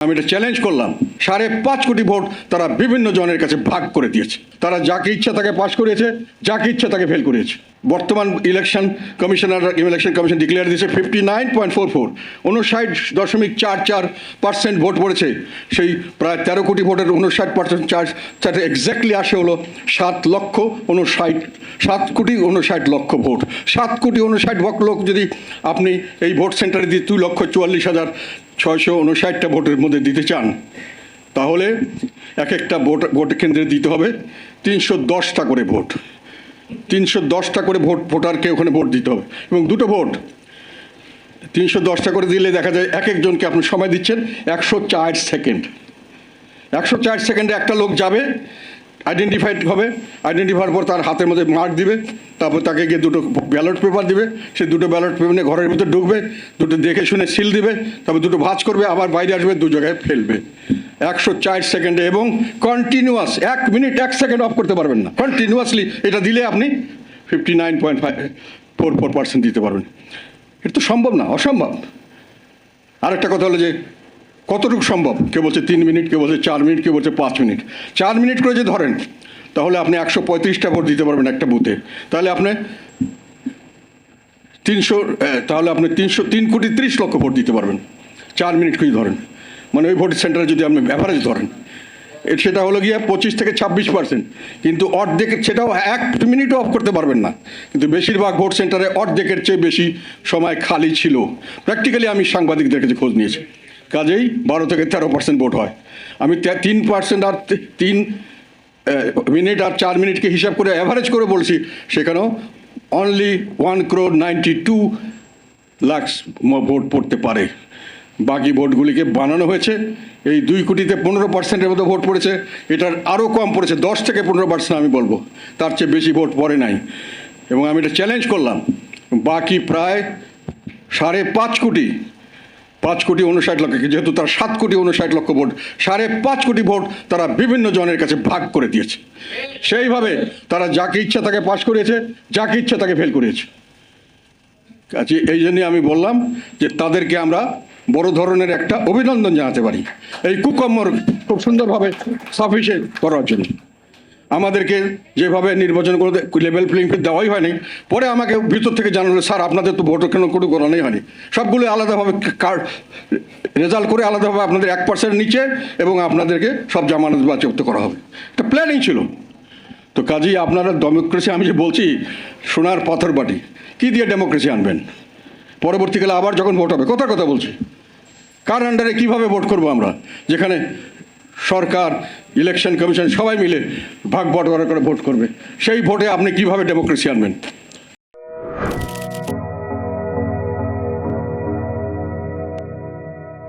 আমি এটা চ্যালেঞ্জ করলাম। 5.5 কোটি ভোট তারা বিভিন্ন জনের কাছে ভাগ করে দিয়েছে। তারা যাকে ইচ্ছা তাকে পাশ করিয়েছে, যাকে ইচ্ছা তাকে ফেল করিয়েছে। বর্তমান ইলেকশন কমিশন ডিক্লেয়ার দিয়েছে 59.44, 59.44% ভোট পড়েছে। সেই প্রায় 13 কোটি ভোটের 59% এক্স্যাক্টলি আসে হলো 7,59,00,000 ভোট। 7,59,00,000 লোক যদি আপনি এই ভোট সেন্টারে দিয়ে 2,44,659টা ভোটের মধ্যে দিতে চান, তাহলে এক একটা ভোট কেন্দ্রে দিতে হবে 310টা করে ভোট। 310টা করে ভোটারকে ওখানে ভোট দিতে হবে, এবং দুটো ভোট 310টা করে দিলে দেখা যায় এক একজনকে আপনি সময় দিচ্ছেন 104 সেকেন্ড। 104 সেকেন্ডে একটা লোক যাবে, আইডেন্টিফাইড হবে, আইডেন্টিফাইয়ের পর তার হাতের মধ্যে মার্ক দিবে, তারপর তাকে গিয়ে দুটো ব্যালট পেপার দিবে, সে দুটো ব্যালট পেপার নিয়ে ঘরের ভিতরে ঢুকবে, দুটো দেখে শুনে সিল দিবে, তারপর দুটো ভাঁজ করবে, আবার বাইরে আসবে, দু জায়গায় ফেলবে 104 সেকেন্ডে, এবং কন্টিনিউয়াস 1 মিনিট 1 সেকেন্ড অফ করতে পারবেন না। কন্টিনিউয়াসলি এটা দিলে আপনি 59.44% দিতে পারবেন। এটা তো সম্ভব না, অসম্ভব। আরেকটা কথা হলো যে কতটুকু সম্ভব, কেউ বলছে 3 মিনিট, কেউ বলছে 4 মিনিট, কেউ বলছে 5 মিনিট। 4 মিনিট করে যে ধরেন, তাহলে আপনি 135টা ভোট দিতে পারবেন একটা বুথে। তাহলে আপনি 3,30,00,000 ভোট দিতে পারবেন 4 মিনিট করে ধরেন। মানে ওই ভোট সেন্টারে যদি আপনি অ্যাভারেজ ধরেন, সেটা হলো গিয়ে 25 থেকে 26%। কিন্তু অর্ধেক, সেটাও 1 মিনিটও অফ করতে পারবেন না। কিন্তু বেশিরভাগ ভোট সেন্টারে অর্ধেকের চেয়ে বেশি সময় খালি ছিল। প্র্যাকটিক্যালি আমি সাংবাদিকদের কাছে খোঁজ নিয়েছি। কাজেই 12 থেকে 13% ভোট হয়। আমি 3% আর 3 মিনিট আর 4 মিনিটকে হিসাব করে অ্যাভারেজ করে বলছি, সেখানেও অনলি 1,92,00,000 ভোট পড়তে পারে। বাকি ভোটগুলিকে বানানো হয়েছে। এই 2 কোটিতে 15%-এর মতো ভোট পড়েছে। এটার আরও কম পড়েছে, 10 থেকে 15% আমি বলবো, তার চেয়ে বেশি ভোট পড়ে নাই। এবং আমি এটা চ্যালেঞ্জ করলাম, বাকি প্রায় 5.59 কোটি, যেহেতু তার 7,59,00,000 ভোট, 5.5 কোটি ভোট তারা বিভিন্ন জনের কাছে ভাগ করে দিয়েছে। সেইভাবে তারা যাকে ইচ্ছা তাকে পাশ করিয়েছে, যাকে ইচ্ছা তাকে ফেল করিয়েছে। কাজে এই জন্যই আমি বললাম যে তাদেরকে আমরা বড় ধরনের একটা অভিনন্দন জানাতে পারি এই কুকর্মর খুব সুন্দরভাবে সাফিসিয়েন্ট করার জন্য। আমাদেরকে যেভাবে নির্বাচন করে লেভেল প্লেইং ফিল্ড দেওয়াই হয়নি, পরে আমাকে ভিতর থেকে জানালো, স্যার আপনাদের তো ভোট কেন কোনো করানোই হয়নি, সবগুলো আলাদাভাবে কার্ড রেজাল্ট করে আলাদাভাবে আপনাদের 1% নিচে, এবং আপনাদেরকে সব জামানত বাজেয়াপ্ত করা হবে। এটা প্ল্যানিং ছিল। তো কাজেই আপনারা ডেমোক্রেসি, আমি যে বলছি সোনার পাথর বাটি, কী দিয়ে ডেমোক্রেসি আনবেন? পরবর্তীকালে আবার যখন ভোট হবে, কথা বলছি, কার আন্ডারে কীভাবে ভোট করবো আমরা, যেখানে সরকার, ইলেকশন কমিশন সবাই মিলে ভাগ বটোয়ারা করে ভোট করবে? সেই ভোটে আপনি কিভাবে ডেমোক্রেসি আনবেন?